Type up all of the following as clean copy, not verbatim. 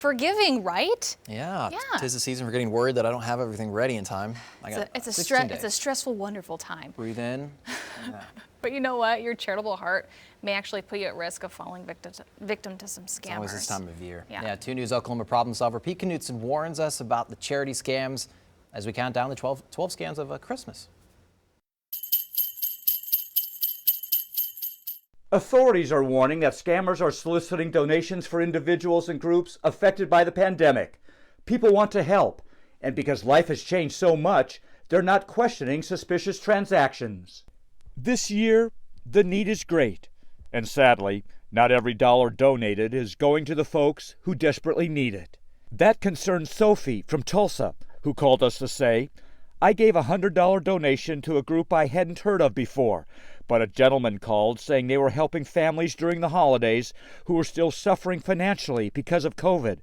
Forgiving, right? Yeah, Yeah. 'tis the season for getting worried that I don't have everything ready in time. It's a 16 it's a days. stressful, wonderful time. Breathe in. Yeah. But you know what? Your charitable heart may actually put you at risk of falling victim to some scammers. It's always this time of year. Yeah. 2 News Oklahoma problem solver Pete Knutson warns us about the charity scams as we count down the 12 scams of Christmas. Authorities are warning that scammers are soliciting donations for individuals and groups affected by the pandemic. People want to help, and because life has changed so much, they're not questioning suspicious transactions. This year, the need is great, and sadly, not every dollar donated is going to the folks who desperately need it. That concerns Sophie from Tulsa, who called us to say, "I gave a $100 donation to a group I hadn't heard of before, but a gentleman called saying they were helping families during the holidays who were still suffering financially because of COVID.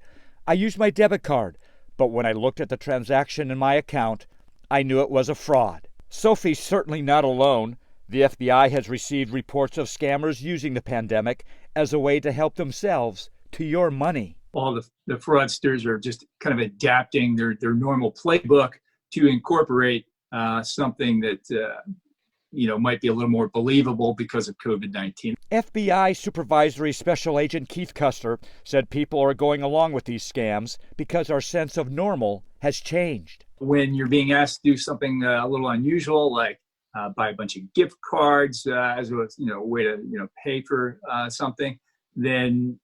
I used my debit card, but when I looked at the transaction in my account, I knew it was a fraud." Sophie's certainly not alone. The FBI has received reports of scammers using the pandemic as a way to help themselves to your money. All the fraudsters are just kind of adapting their normal playbook to incorporate something that might be a little more believable because of COVID-19. FBI Supervisory Special Agent Keith Custer said people are going along with these scams because our sense of normal has changed. When you're being asked to do something a little unusual, like buy a bunch of gift cards as a way to pay for something, then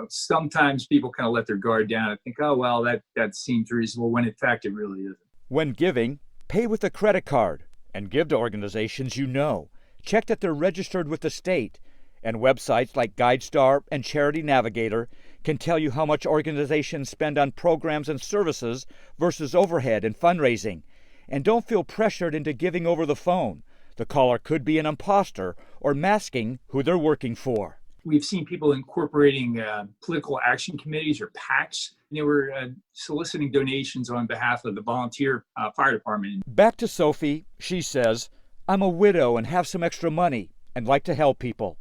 sometimes people kind of let their guard down and think, oh well, that seems reasonable, when in fact it really isn't. When giving, pay with a credit card and give to organizations you know. Check that they're registered with the state, and websites like GuideStar and Charity Navigator can tell you how much organizations spend on programs and services versus overhead and fundraising. And don't feel pressured into giving over the phone. The caller could be an imposter or masking who they're working for. We've seen people incorporating political action committees or PACs. They were soliciting donations on behalf of the volunteer fire department. Back to Sophie, she says, "I'm a widow and have some extra money and like to help people.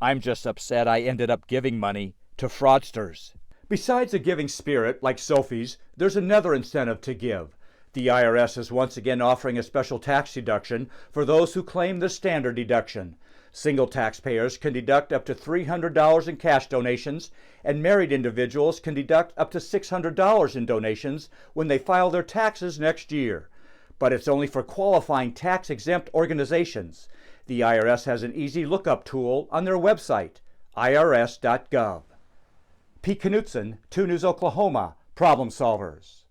I'm just upset I ended up giving money to fraudsters." Besides a giving spirit like Sophie's, there's another incentive to give. The IRS is once again offering a special tax deduction for those who claim the standard deduction. Single taxpayers can deduct up to $300 in cash donations, and married individuals can deduct up to $600 in donations when they file their taxes next year. But it's only for qualifying tax-exempt organizations. The IRS has an easy lookup tool on their website, irs.gov. Pete Knutson, 2 News Oklahoma, Problem Solvers.